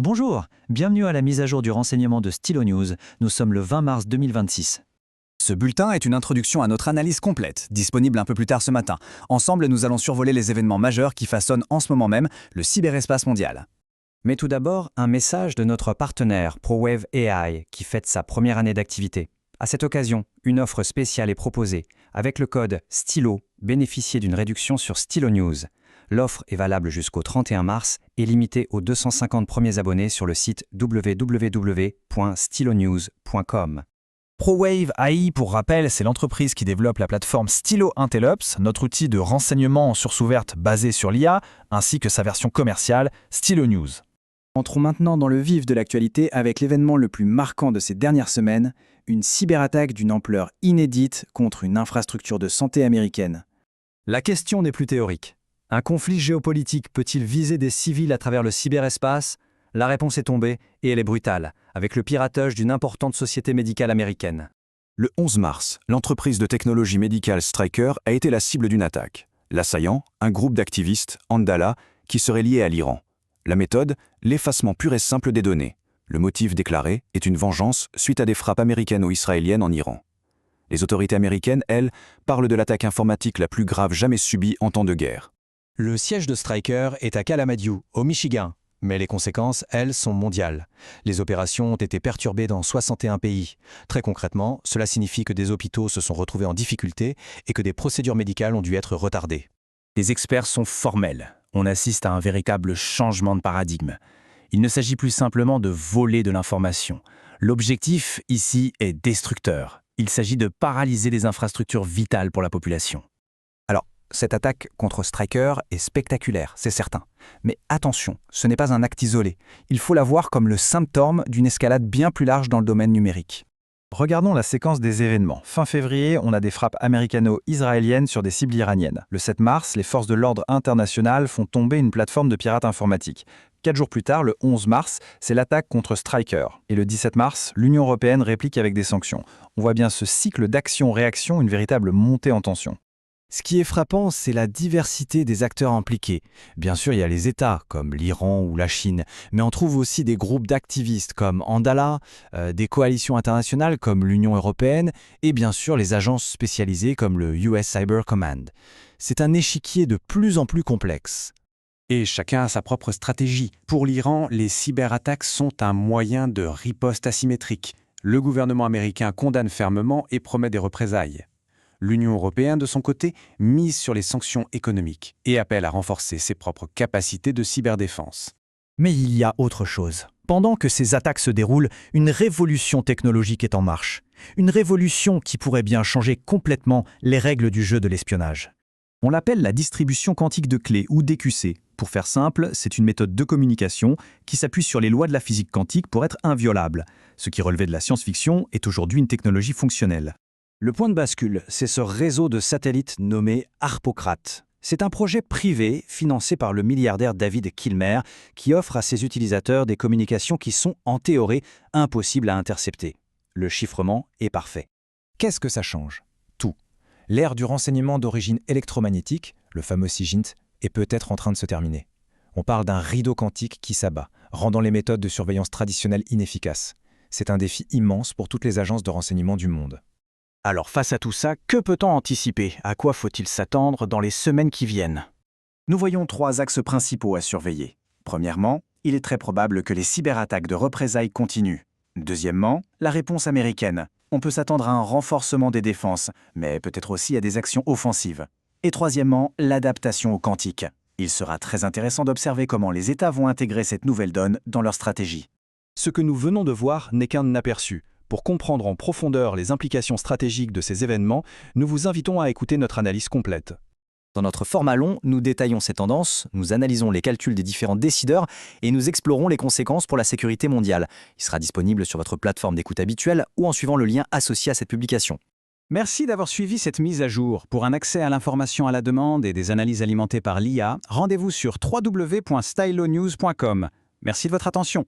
Bonjour, bienvenue à la mise à jour du renseignement de Stylo News. Nous sommes le 20 mars 2026. Ce bulletin est une introduction à notre analyse complète, disponible un peu plus tard ce matin. Ensemble, nous allons survoler les événements majeurs qui façonnent en ce moment même le cyberespace mondial. Mais tout d'abord, un message de notre partenaire ProWave AI qui fête sa première année d'activité. À cette occasion, une offre spéciale est proposée. Avec le code STYLO, bénéficiez d'une réduction sur Stylo News. L'offre est valable jusqu'au 31 mars et limitée aux 250 premiers abonnés sur le site www.stylonews.com. ProWave AI, pour rappel, c'est l'entreprise qui développe la plateforme Stylo Intellops, notre outil de renseignement en source ouverte basé sur l'IA, ainsi que sa version commerciale, Stylo News. Entrons maintenant dans le vif de l'actualité avec l'événement le plus marquant de ces dernières semaines, une cyberattaque d'une ampleur inédite contre une infrastructure de santé américaine. La question n'est plus théorique. Un conflit géopolitique peut-il viser des civils à travers le cyberespace ? La réponse est tombée et elle est brutale, avec le piratage d'une importante société médicale américaine. Le 11 mars, l'entreprise de technologie médicale Stryker a été la cible d'une attaque. L'assaillant, un groupe d'activistes, Andala, qui serait lié à l'Iran. La méthode, l'effacement pur et simple des données. Le motif déclaré est une vengeance suite à des frappes américano-israéliennes en Iran. Les autorités américaines, elles, parlent de l'attaque informatique la plus grave jamais subie en temps de guerre. Le siège de Stryker est à Kalamazoo, au Michigan. Mais les conséquences, elles, sont mondiales. Les opérations ont été perturbées dans 61 pays. Très concrètement, cela signifie que des hôpitaux se sont retrouvés en difficulté et que des procédures médicales ont dû être retardées. Les experts sont formels. On assiste à un véritable changement de paradigme. Il ne s'agit plus simplement de voler de l'information. L'objectif, ici, est destructeur. Il s'agit de paralyser des infrastructures vitales pour la population. Cette attaque contre Stryker est spectaculaire, c'est certain. Mais attention, ce n'est pas un acte isolé. Il faut la voir comme le symptôme d'une escalade bien plus large dans le domaine numérique. Regardons la séquence des événements. Fin février, on a des frappes américano-israéliennes sur des cibles iraniennes. Le 7 mars, les forces de l'ordre international font tomber une plateforme de pirates informatiques. 4 jours plus tard, le 11 mars, c'est l'attaque contre Stryker. Et le 17 mars, l'Union européenne réplique avec des sanctions. On voit bien ce cycle d'action-réaction, une véritable montée en tension. Ce qui est frappant, c'est la diversité des acteurs impliqués. Bien sûr, il y a les États, comme l'Iran ou la Chine, mais on trouve aussi des groupes d'activistes comme Andala, des coalitions internationales comme l'Union européenne, et bien sûr les agences spécialisées comme le US Cyber Command. C'est un échiquier de plus en plus complexe. Et chacun a sa propre stratégie. Pour l'Iran, les cyberattaques sont un moyen de riposte asymétrique. Le gouvernement américain condamne fermement et promet des représailles. L'Union européenne, de son côté, mise sur les sanctions économiques et appelle à renforcer ses propres capacités de cyberdéfense. Mais il y a autre chose. Pendant que ces attaques se déroulent, une révolution technologique est en marche. Une révolution qui pourrait bien changer complètement les règles du jeu de l'espionnage. On l'appelle la distribution quantique de clés ou DQC. Pour faire simple, c'est une méthode de communication qui s'appuie sur les lois de la physique quantique pour être inviolable. Ce qui relevait de la science-fiction est aujourd'hui une technologie fonctionnelle. Le point de bascule, c'est ce réseau de satellites nommé Harpocrate. C'est un projet privé financé par le milliardaire David Kilmer qui offre à ses utilisateurs des communications qui sont, en théorie, impossibles à intercepter. Le chiffrement est parfait. Qu'est-ce que ça change? Tout. L'ère du renseignement d'origine électromagnétique, le fameux SIGINT, est peut-être en train de se terminer. On parle d'un rideau quantique qui s'abat, rendant les méthodes de surveillance traditionnelles inefficaces. C'est un défi immense pour toutes les agences de renseignement du monde. Alors face à tout ça, que peut-on anticiper? À quoi faut-il s'attendre dans les semaines qui viennent? Nous voyons 3 axes principaux à surveiller. Premièrement, il est très probable que les cyberattaques de représailles continuent. Deuxièmement, la réponse américaine. On peut s'attendre à un renforcement des défenses, mais peut-être aussi à des actions offensives. Et troisièmement, l'adaptation au quantique. Il sera très intéressant d'observer comment les États vont intégrer cette nouvelle donne dans leur stratégie. Ce que nous venons de voir n'est qu'un aperçu. Pour comprendre en profondeur les implications stratégiques de ces événements, nous vous invitons à écouter notre analyse complète. Dans notre format long, nous détaillons ces tendances, nous analysons les calculs des différents décideurs et nous explorons les conséquences pour la sécurité mondiale. Il sera disponible sur votre plateforme d'écoute habituelle ou en suivant le lien associé à cette publication. Merci d'avoir suivi cette mise à jour. Pour un accès à l'information à la demande et des analyses alimentées par l'IA, rendez-vous sur www.stylonews.com. Merci de votre attention.